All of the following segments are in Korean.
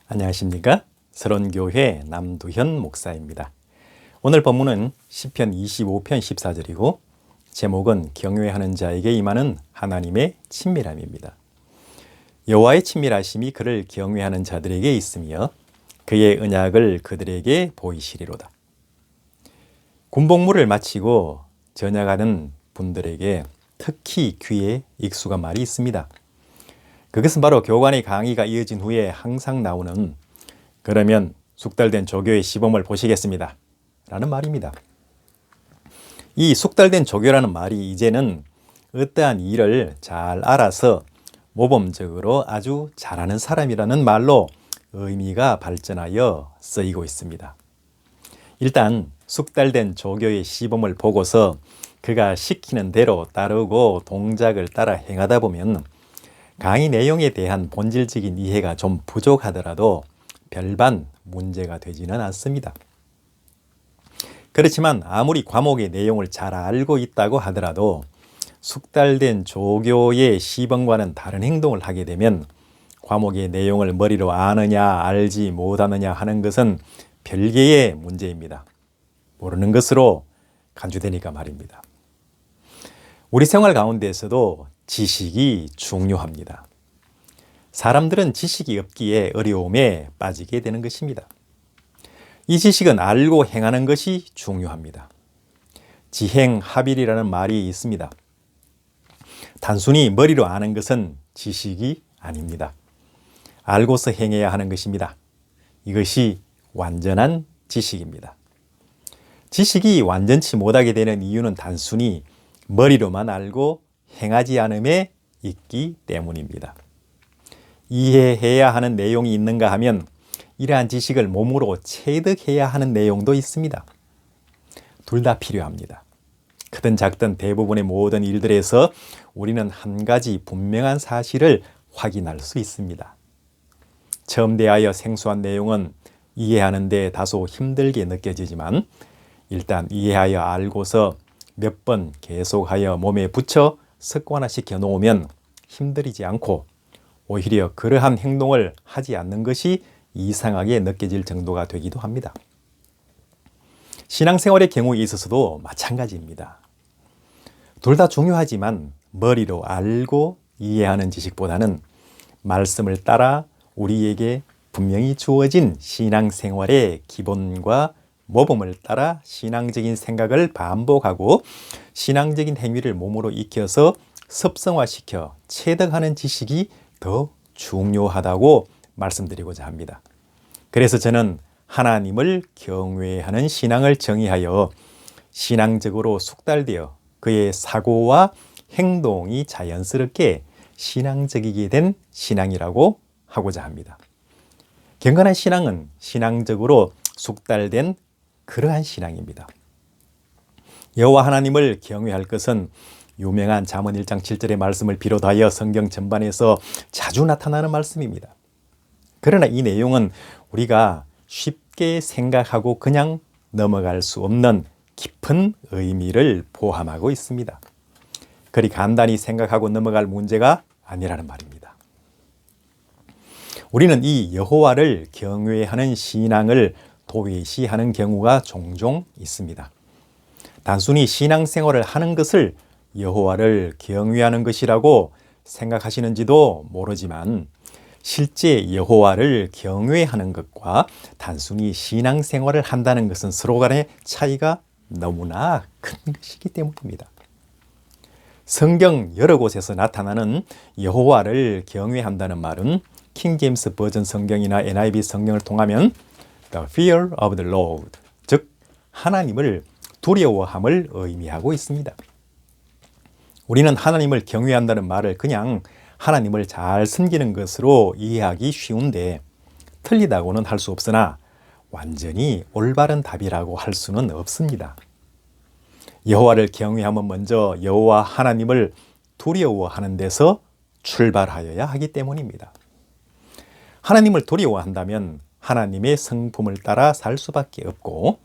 안녕하십니까? 서론교회 남두현 목사입니다. 오늘 본문은 시편 25편 14절이고 제목은 경외하는 자에게 임하는 하나님의 친밀함입니다. 여호와의 친밀하심이 그를 경외하는 자들에게 있으며 그의 언약을 그들에게 보이시리로다. 군복무를 마치고 전역하는 분들에게 특히 귀에 익숙한 말이 있습니다. 그것은 바로 교관의 강의가 이어진 후에 항상 나오는 그러면 숙달된 조교의 시범을 보시겠습니다 라는 말입니다. 이 숙달된 조교라는 말이 이제는 어떠한 일을 잘 알아서 모범적으로 아주 잘하는 사람이라는 말로 의미가 발전하여 쓰이고 있습니다. 일단 숙달된 조교의 시범을 보고서 그가 시키는 대로 따르고 동작을 따라 행하다 보면 강의 내용에 대한 본질적인 이해가 좀 부족하더라도 별반 문제가 되지는 않습니다. 그렇지만 아무리 과목의 내용을 잘 알고 있다고 하더라도 숙달된 조교의 시범과는 다른 행동을 하게 되면 과목의 내용을 머리로 아느냐 알지 못하느냐 하는 것은 별개의 문제입니다. 모르는 것으로 간주되니까 말입니다. 우리 생활 가운데에서도 지식이 중요합니다. 사람들은 지식이 없기에 어려움에 빠지게 되는 것입니다. 이 지식은 알고 행하는 것이 중요합니다. 지행합일이라는 말이 있습니다. 단순히 머리로 아는 것은 지식이 아닙니다. 알고서 행해야 하는 것입니다. 이것이 완전한 지식입니다. 지식이 완전치 못하게 되는 이유는 단순히 머리로만 알고 행하지 않음에 있기 때문입니다. 이해해야 하는 내용이 있는가 하면 이러한 지식을 몸으로 체득해야 하는 내용도 있습니다. 둘 다 필요합니다. 크든 작든 대부분의 모든 일들에서 우리는 한 가지 분명한 사실을 확인할 수 있습니다. 처음 대하여 생소한 내용은 이해하는 데 다소 힘들게 느껴지지만 일단 이해하여 알고서 몇 번 계속하여 몸에 붙여 습관화시켜 놓으면 힘들이지 않고 오히려 그러한 행동을 하지 않는 것이 이상하게 느껴질 정도가 되기도 합니다. 신앙생활의 경우에 있어서도 마찬가지입니다. 둘 다 중요하지만 머리로 알고 이해하는 지식보다는 말씀을 따라 우리에게 분명히 주어진 신앙생활의 기본과 모범을 따라 신앙적인 생각을 반복하고 신앙적인 행위를 몸으로 익혀서 습성화시켜 체득하는 지식이 더 중요하다고 말씀드리고자 합니다. 그래서 저는 하나님을 경외하는 신앙을 정의하여 신앙적으로 숙달되어 그의 사고와 행동이 자연스럽게 신앙적이게 된 신앙이라고 하고자 합니다. 경건한 신앙은 신앙적으로 숙달된 그러한 신앙입니다. 여호와 하나님을 경외할 것은 유명한 잠언 1장 7절의 말씀을 비롯하여 성경 전반에서 자주 나타나는 말씀입니다. 그러나 이 내용은 우리가 쉽게 생각하고 그냥 넘어갈 수 없는 깊은 의미를 포함하고 있습니다. 그리 간단히 생각하고 넘어갈 문제가 아니라는 말입니다. 우리는 이 여호와를 경외하는 신앙을 도외시하는 경우가 종종 있습니다. 단순히 신앙생활을 하는 것을 여호와를 경외하는 것이라고 생각하시는지도 모르지만 실제 여호와를 경외하는 것과 단순히 신앙생활을 한다는 것은 서로 간의 차이가 너무나 큰 것이기 때문입니다. 성경 여러 곳에서 나타나는 여호와를 경외한다는 말은 킹 제임스 버전 성경이나 NIV 성경을 통하면 The fear of the Lord, 즉 하나님을 두려워함을 의미하고 있습니다. 우리는 하나님을 경외한다는 말을 그냥 하나님을 잘 섬기는 것으로 이해하기 쉬운데 틀리다고는 할 수 없으나 완전히 올바른 답이라고 할 수는 없습니다. 여호와를 경외하면 먼저 여호와 하나님을 두려워하는 데서 출발하여야 하기 때문입니다. 하나님을 두려워한다면 하나님의 성품을 따라 살 수밖에 없고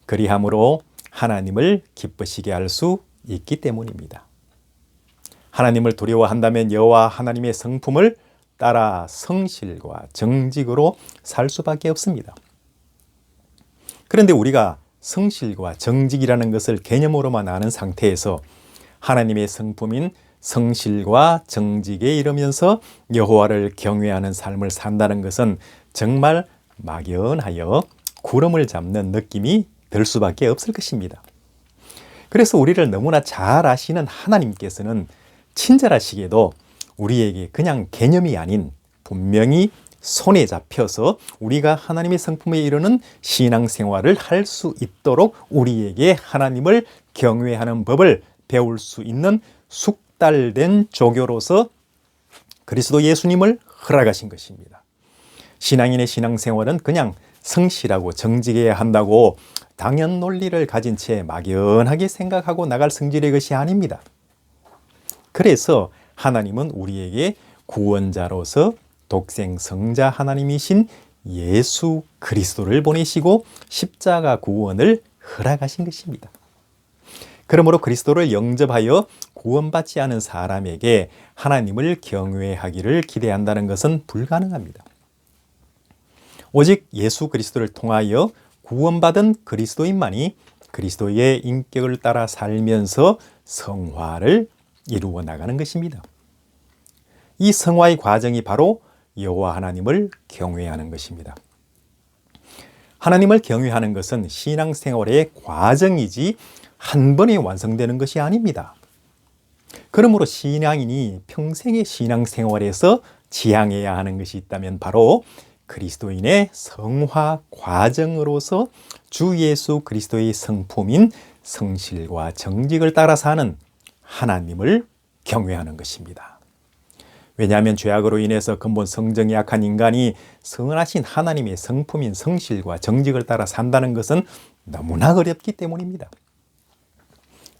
그리함으로 하나님을 기쁘시게 할 수 있기 때문입니다. 하나님을 두려워한다면 여호와 하나님의 성품을 따라 성실과 정직으로 살 수밖에 없습니다. 그런데 우리가 성실과 정직이라는 것을 개념으로만 아는 상태에서 하나님의 성품인 성실과 정직에 이르면서 여호와를 경외하는 삶을 산다는 것은 정말 막연하여 구름을 잡는 느낌이 들 수밖에 없을 것입니다. 그래서 우리를 너무나 잘 아시는 하나님께서는 친절하시게도 우리에게 그냥 개념이 아닌 분명히 손에 잡혀서 우리가 하나님의 성품에 이르는 신앙생활을 할 수 있도록 우리에게 하나님을 경외하는 법을 배울 수 있는 숙달된 조교로서 그리스도 예수님을 허락하신 것입니다. 신앙인의 신앙생활은 그냥 성실하고 정직해야 한다고 당연 논리를 가진 채 막연하게 생각하고 나갈 성질의 것이 아닙니다. 그래서 하나님은 우리에게 구원자로서 독생 성자 하나님이신 예수 그리스도를 보내시고 십자가 구원을 허락하신 것입니다. 그러므로 그리스도를 영접하여 구원받지 않은 사람에게 하나님을 경외하기를 기대한다는 것은 불가능합니다. 오직 예수 그리스도를 통하여 구원받은 그리스도인만이 그리스도의 인격을 따라 살면서 성화를 이루어 나가는 것입니다. 이 성화의 과정이 바로 여호와 하나님을 경외하는 것입니다. 하나님을 경외하는 것은 신앙생활의 과정이지 한 번에 완성되는 것이 아닙니다. 그러므로 신앙인이 평생의 신앙생활에서 지향해야 하는 것이 있다면 바로 그리스도인의 성화 과정으로서 주 예수 그리스도의 성품인 성실과 정직을 따라 사는 하나님을 경외하는 것입니다. 왜냐하면 죄악으로 인해서 근본 성정이 약한 인간이 선하신 하나님의 성품인 성실과 정직을 따라 산다는 것은 너무나 어렵기 때문입니다.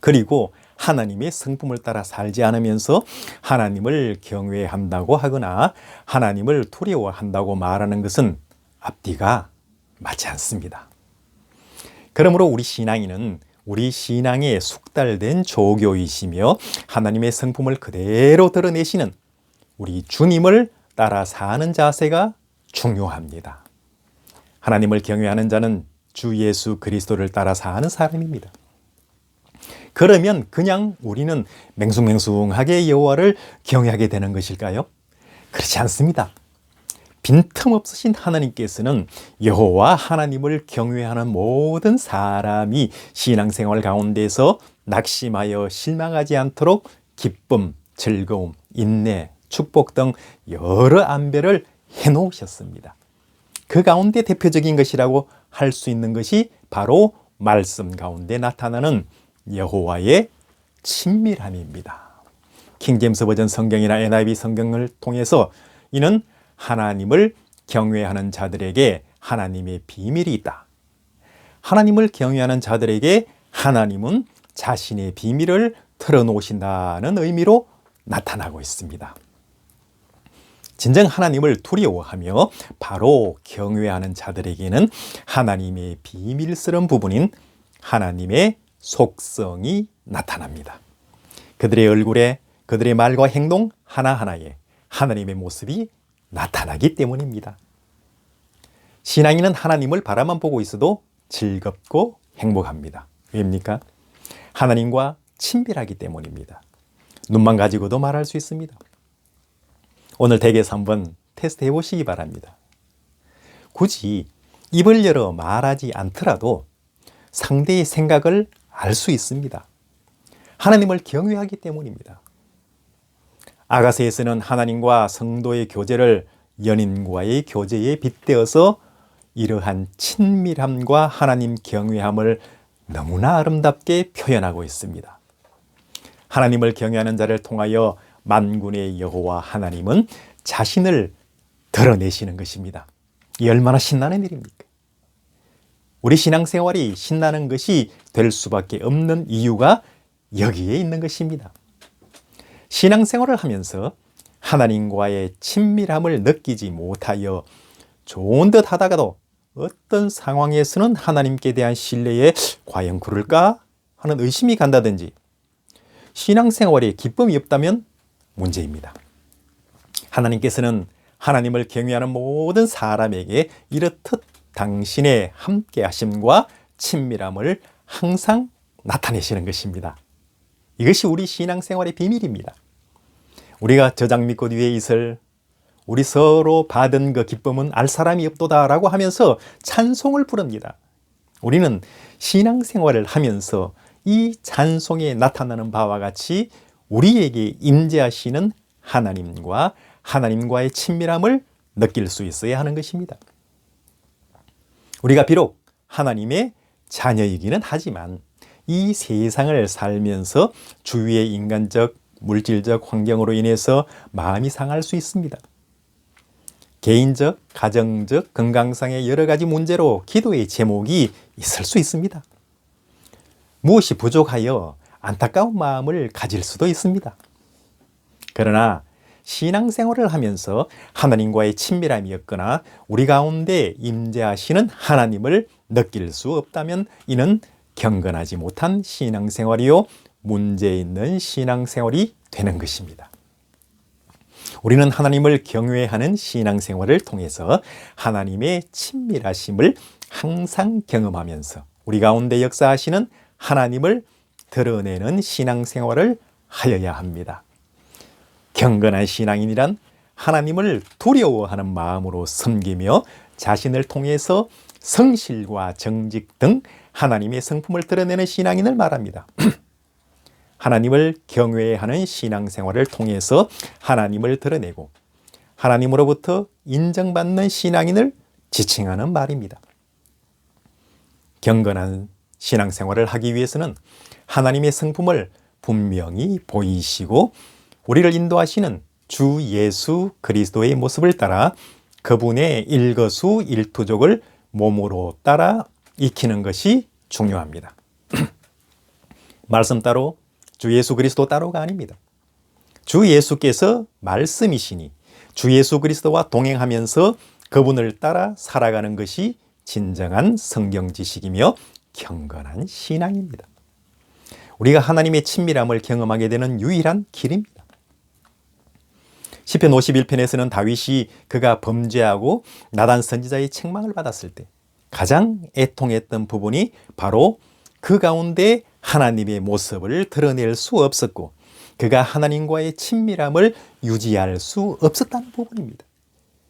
그리고 하나님의 성품을 따라 살지 않으면서 하나님을 경외한다고 하거나 하나님을 두려워한다고 말하는 것은 앞뒤가 맞지 않습니다. 그러므로 우리 신앙인은 우리 신앙에 숙달된 조교이시며 하나님의 성품을 그대로 드러내시는 우리 주님을 따라 사는 자세가 중요합니다. 하나님을 경외하는 자는 주 예수 그리스도를 따라 사는 사람입니다. 그러면 그냥 우리는 맹숭맹숭하게 여호와를 경외하게 되는 것일까요? 그렇지 않습니다. 빈틈없으신 하나님께서는 여호와 하나님을 경외하는 모든 사람이 신앙생활 가운데서 낙심하여 실망하지 않도록 기쁨, 즐거움, 인내, 축복 등 여러 안배를 해놓으셨습니다. 그 가운데 대표적인 것이라고 할 수 있는 것이 바로 말씀 가운데 나타나는 여호와의 친밀함입니다. 킹제임스 버전 성경이나 NIV 성경을 통해서 이는 하나님을 경외하는 자들에게 하나님의 비밀이 있다. 하나님을 경외하는 자들에게 하나님은 자신의 비밀을 털어놓으신다는 의미로 나타나고 있습니다. 진정 하나님을 두려워하며 바로 경외하는 자들에게는 하나님의 비밀스러운 부분인 하나님의 속성이 나타납니다. 그들의 얼굴에 그들의 말과 행동 하나하나에 하나님의 모습이 나타나기 때문입니다. 신앙인은 하나님을 바라만 보고 있어도 즐겁고 행복합니다. 왜입니까? 하나님과 친밀하기 때문입니다. 눈만 가지고도 말할 수 있습니다. 오늘 댁에서 한번 테스트 해보시기 바랍니다. 굳이 입을 열어 말하지 않더라도 상대의 생각을 알 수 있습니다. 하나님을 경외하기 때문입니다. 아가서에서는 하나님과 성도의 교제를 연인과의 교제에 빗대어서 이러한 친밀함과 하나님 경외함을 너무나 아름답게 표현하고 있습니다. 하나님을 경외하는 자를 통하여 만군의 여호와 하나님은 자신을 드러내시는 것입니다. 이 얼마나 신나는 일입니까? 우리 신앙생활이 신나는 것이 될 수밖에 없는 이유가 여기에 있는 것입니다. 신앙생활을 하면서 하나님과의 친밀함을 느끼지 못하여 좋은 듯 하다가도 어떤 상황에서는 하나님께 대한 신뢰에 과연 그럴까 하는 의심이 간다든지 신앙생활에 기쁨이 없다면 문제입니다. 하나님께서는 하나님을 경외하는 모든 사람에게 이렇듯 당신의 함께 하심과 친밀함을 항상 나타내시는 것입니다. 이것이 우리 신앙생활의 비밀입니다. 우리가 저장 믿고 위에 있을 우리 서로 받은 그 기쁨은 알 사람이 없도다 라고 하면서 찬송을 부릅니다. 우리는 신앙생활을 하면서 이 찬송에 나타나는 바와 같이 우리에게 임재하시는 하나님과 하나님과의 친밀함을 느낄 수 있어야 하는 것입니다. 우리가 비록 하나님의 자녀이기는 하지만 이 세상을 살면서 주위의 인간적, 물질적 환경으로 인해서 마음이 상할 수 있습니다. 개인적, 가정적, 건강상의 여러 가지 문제로 기도의 제목이 있을 수 있습니다. 무엇이 부족하여 안타까운 마음을 가질 수도 있습니다. 그러나 신앙생활을 하면서 하나님과의 친밀함이 없거나 우리 가운데 임재하시는 하나님을 느낄 수 없다면 이는 경건하지 못한 신앙생활이요, 문제 있는 신앙생활이 되는 것입니다. 우리는 하나님을 경외하는 신앙생활을 통해서 하나님의 친밀하심을 항상 경험하면서 우리 가운데 역사하시는 하나님을 드러내는 신앙생활을 하여야 합니다. 경건한 신앙인이란 하나님을 두려워하는 마음으로 섬기며 자신을 통해서 성실과 정직 등 하나님의 성품을 드러내는 신앙인을 말합니다. 하나님을 경외하는 신앙생활을 통해서 하나님을 드러내고 하나님으로부터 인정받는 신앙인을 지칭하는 말입니다. 경건한 신앙생활을 하기 위해서는 하나님의 성품을 분명히 보이시고 우리를 인도하시는 주 예수 그리스도의 모습을 따라 그분의 일거수일투족을 몸으로 따라 익히는 것이 중요합니다. 말씀 따로 주 예수 그리스도 따로가 아닙니다. 주 예수께서 말씀이시니 주 예수 그리스도와 동행하면서 그분을 따라 살아가는 것이 진정한 성경 지식이며 경건한 신앙입니다. 우리가 하나님의 친밀함을 경험하게 되는 유일한 길입니다. 시편 51편에서는 다윗이 그가 범죄하고 나단 선지자의 책망을 받았을 때 가장 애통했던 부분이 바로 그 가운데 하나님의 모습을 드러낼 수 없었고 그가 하나님과의 친밀함을 유지할 수 없었다는 부분입니다.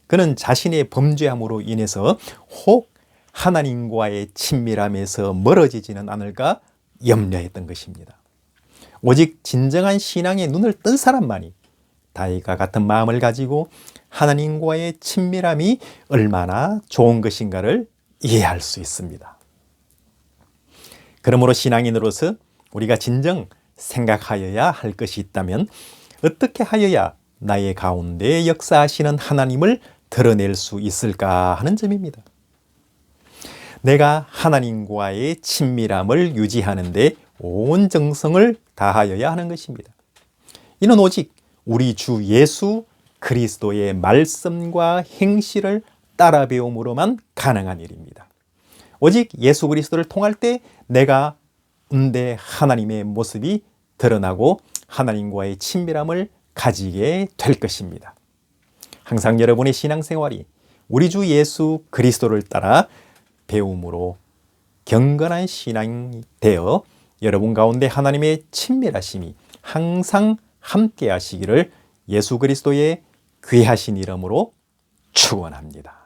그는 자신의 범죄함으로 인해서 혹 하나님과의 친밀함에서 멀어지지는 않을까 염려했던 것입니다. 오직 진정한 신앙의 눈을 뜬 사람만이 다윗과 같은 마음을 가지고 하나님과의 친밀함이 얼마나 좋은 것인가를 이해할 수 있습니다. 그러므로 신앙인으로서 우리가 진정 생각하여야 할 것이 있다면 어떻게 하여야 나의 가운데 역사하시는 하나님을 드러낼 수 있을까 하는 점입니다. 내가 하나님과의 친밀함을 유지하는 데 온 정성을 다하여야 하는 것입니다. 이는 오직 우리 주 예수 그리스도의 말씀과 행실을 따라 배움으로만 가능한 일입니다. 오직 예수 그리스도를 통할 때 내가 응대 하나님의 모습이 드러나고 하나님과의 친밀함을 가지게 될 것입니다. 항상 여러분의 신앙생활이 우리 주 예수 그리스도를 따라 배움으로 경건한 신앙이 되어 여러분 가운데 하나님의 친밀하심이 항상 함께 하시기를 예수 그리스도의 귀하신 이름으로 축원합니다.